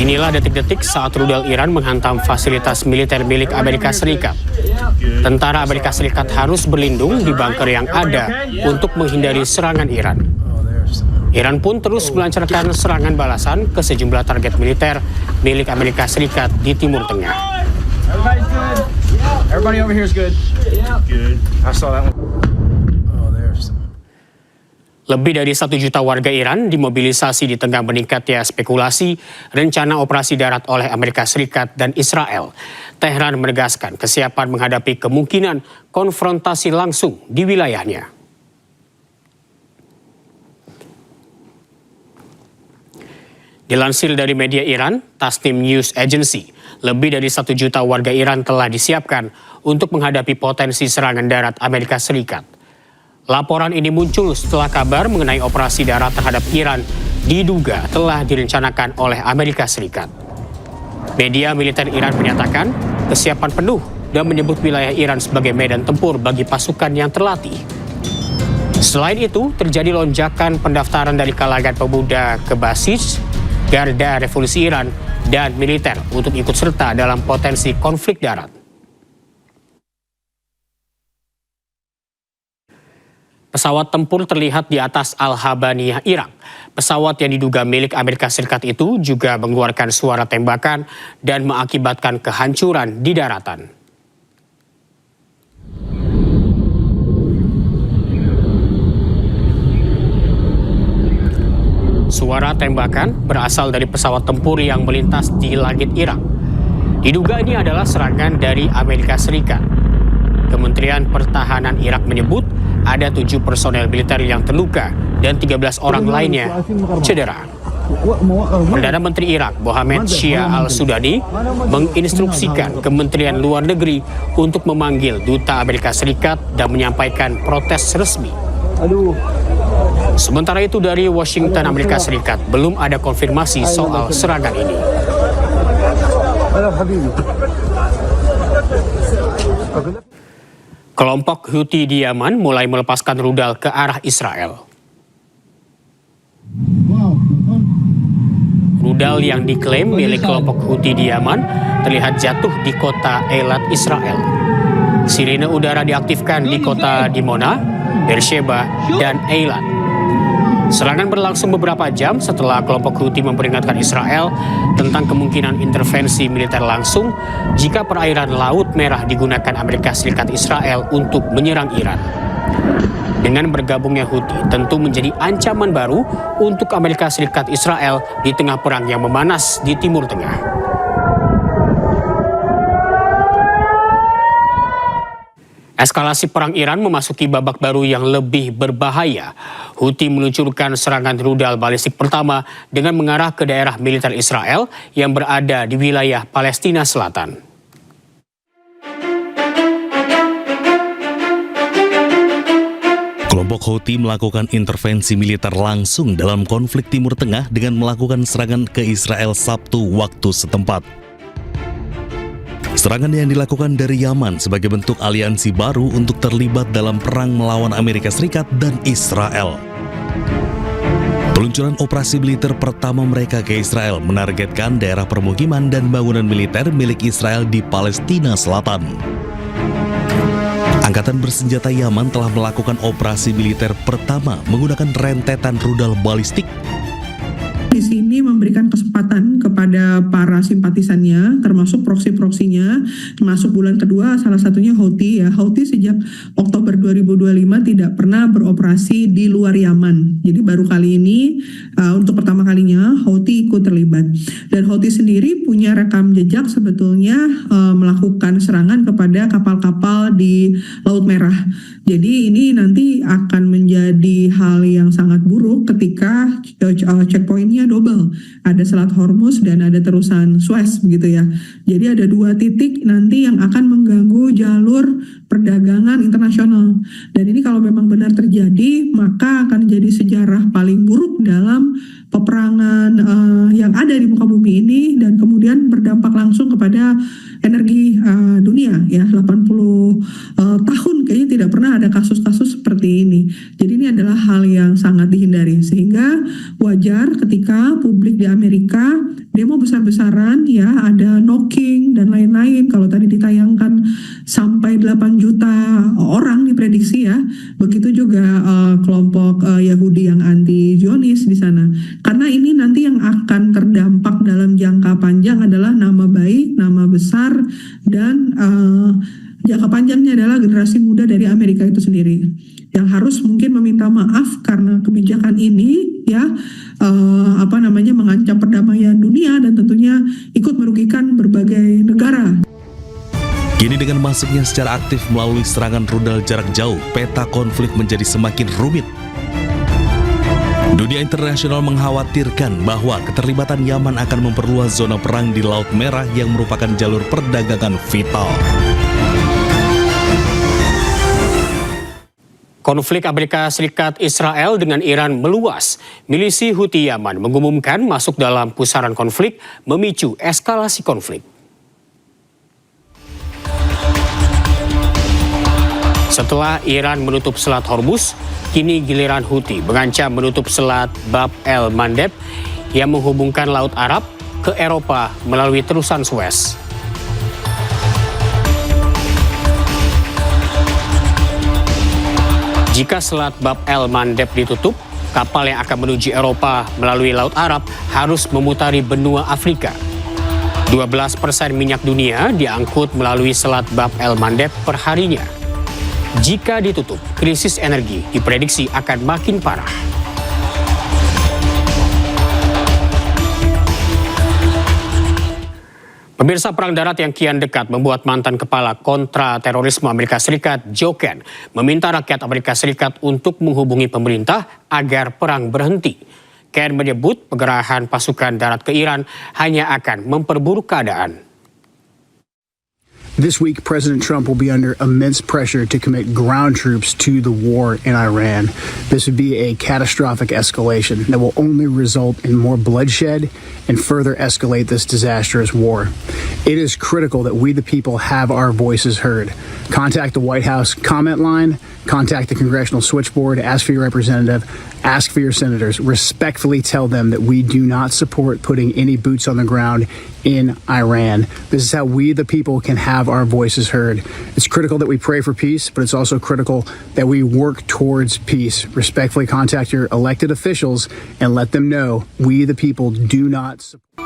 Inilah detik-detik saat rudal Iran menghantam fasilitas militer milik Amerika Serikat. Tentara Amerika Serikat harus berlindung di bunker yang ada untuk menghindari serangan Iran. Iran pun terus melancarkan serangan balasan ke sejumlah target militer milik Amerika Serikat di Timur Tengah. Everybody over here is good. Good. I saw that one. Lebih dari 1 juta warga Iran dimobilisasi di tengah meningkatnya spekulasi rencana operasi darat oleh Amerika Serikat dan Israel. Teheran menegaskan kesiapan menghadapi kemungkinan konfrontasi langsung di wilayahnya. Dilansir dari media Iran, Tasnim News Agency, lebih dari 1 juta warga Iran telah disiapkan untuk menghadapi potensi serangan darat Amerika Serikat. Laporan ini muncul setelah kabar mengenai operasi darat terhadap Iran diduga telah direncanakan oleh Amerika Serikat. Media militer Iran menyatakan kesiapan penuh dan menyebut wilayah Iran sebagai medan tempur bagi pasukan yang terlatih. Selain itu, terjadi lonjakan pendaftaran dari kalangan pemuda ke basis Garda Revolusi Iran dan militer untuk ikut serta dalam potensi konflik darat. Pesawat tempur terlihat di atas Al-Habaniyah, Irak. Pesawat yang diduga milik Amerika Serikat itu juga mengeluarkan suara tembakan dan mengakibatkan kehancuran di daratan. Suara tembakan berasal dari pesawat tempur yang melintas di langit Irak. Diduga ini adalah serangan dari Amerika Serikat. Kementerian Pertahanan Irak menyebut ada 7 personel militer yang terluka dan 13 orang lainnya cedera. Perdana Menteri Irak Mohammed Shia al-Sudani menginstruksikan Kementerian Luar Negeri untuk memanggil Duta Amerika Serikat dan menyampaikan protes resmi. Sementara itu dari Washington, Amerika Serikat, belum ada konfirmasi soal serangan ini. Kelompok Houthi di Yaman mulai melepaskan rudal ke arah Israel. Rudal yang diklaim milik kelompok Houthi di Yaman terlihat jatuh di kota Eilat, Israel. Sirine udara diaktifkan di kota Dimona, Beersheba, dan Eilat. Serangan berlangsung beberapa jam setelah kelompok Houthi memperingatkan Israel tentang kemungkinan intervensi militer langsung jika perairan Laut Merah digunakan Amerika Serikat Israel untuk menyerang Iran. Dengan bergabungnya Houthi tentu menjadi ancaman baru untuk Amerika Serikat Israel di tengah perang yang memanas di Timur Tengah. Eskalasi perang Iran memasuki babak baru yang lebih berbahaya. Houthi meluncurkan serangan rudal balistik pertama dengan mengarah ke daerah militer Israel yang berada di wilayah Palestina Selatan. Kelompok Houthi melakukan intervensi militer langsung dalam konflik Timur Tengah dengan melakukan serangan ke Israel Sabtu waktu setempat. Serangan yang dilakukan dari Yaman sebagai bentuk aliansi baru untuk terlibat dalam perang melawan Amerika Serikat dan Israel. Peluncuran operasi militer pertama mereka ke Israel menargetkan daerah permukiman dan bangunan militer milik Israel di Palestina Selatan. Angkatan bersenjata Yaman telah melakukan operasi militer pertama menggunakan rentetan rudal balistik. Di sini memberikan kesempatan kepada para simpatisannya, termasuk proksi-proksinya, masuk bulan kedua, salah satunya Houthi ya. Houthi sejak Oktober 2025 tidak pernah beroperasi di luar Yaman. Jadi baru kali ini, untuk pertama kalinya Houthi ikut terlibat. Dan Houthi sendiri punya rekam jejak sebetulnya melakukan serangan kepada kapal-kapal di Laut Merah. Jadi ini nanti akan menjadi hal yang sangat buruk ketika checkpointnya double. Ada Selat Hormuz dan ada terusan Suez begitu ya. Jadi ada 2 titik nanti yang akan mengganggu jalur perdagangan internasional. Dan ini kalau memang benar terjadi, maka akan jadi sejarah paling buruk dalam peperangan yang ada di muka bumi ini dan kemudian berdampak langsung kepada energi dunia ya. 80 tahun kayaknya tidak pernah ada kasus-kasus seperti ini. Jadi ini ini adalah hal yang sangat dihindari, sehingga wajar ketika publik di Amerika demo besar-besaran, ya ada knocking dan lain-lain. Kalau tadi ditayangkan sampai 8 juta orang diprediksi ya, begitu juga kelompok Yahudi yang anti Zionis di sana. Karena ini nanti yang akan terdampak dalam jangka panjang adalah nama baik, nama besar, dan jangka panjangnya adalah generasi muda dari Amerika itu sendiri yang harus mungkin meminta maaf karena kebijakan ini ya mengancam perdamaian dunia dan tentunya ikut merugikan berbagai negara. Kini dengan masuknya secara aktif melalui serangan rudal jarak jauh, peta konflik menjadi semakin rumit. Dunia internasional mengkhawatirkan bahwa keterlibatan Yaman akan memperluas zona perang di Laut Merah yang merupakan jalur perdagangan vital. Konflik Amerika Serikat-Israel dengan Iran meluas. Milisi Houthi Yaman mengumumkan masuk dalam pusaran konflik, memicu eskalasi konflik. Setelah Iran menutup Selat Hormuz, kini giliran Houthi mengancam menutup Selat Bab el-Mandeb yang menghubungkan Laut Arab ke Eropa melalui terusan Suez. Jika Selat Bab el-Mandeb ditutup, kapal yang akan menuju Eropa melalui Laut Arab harus memutari benua Afrika. 12% minyak dunia diangkut melalui Selat Bab el-Mandeb per harinya. Jika ditutup, krisis energi diprediksi akan makin parah. Pemirsa, perang darat yang kian dekat membuat mantan kepala kontra terorisme Amerika Serikat, Joe Ken, meminta rakyat Amerika Serikat untuk menghubungi pemerintah agar perang berhenti. Ken menyebut penggerahan pasukan darat ke Iran hanya akan memperburuk keadaan. This week, President Trump will be under immense pressure to commit ground troops to the war in Iran. This would be a catastrophic escalation that will only result in more bloodshed and further escalate this disastrous war. It is critical that we, the people, have our voices heard. Contact the White House comment line, contact the Congressional Switchboard, ask for your representative, ask for your senators. Respectfully tell them that we do not support putting any boots on the ground in Iran. This is how we, the people, can have our voices heard. It's critical that we pray for peace, but it's also critical that we work towards peace. Respectfully contact your elected officials and let them know we, the people, do not support.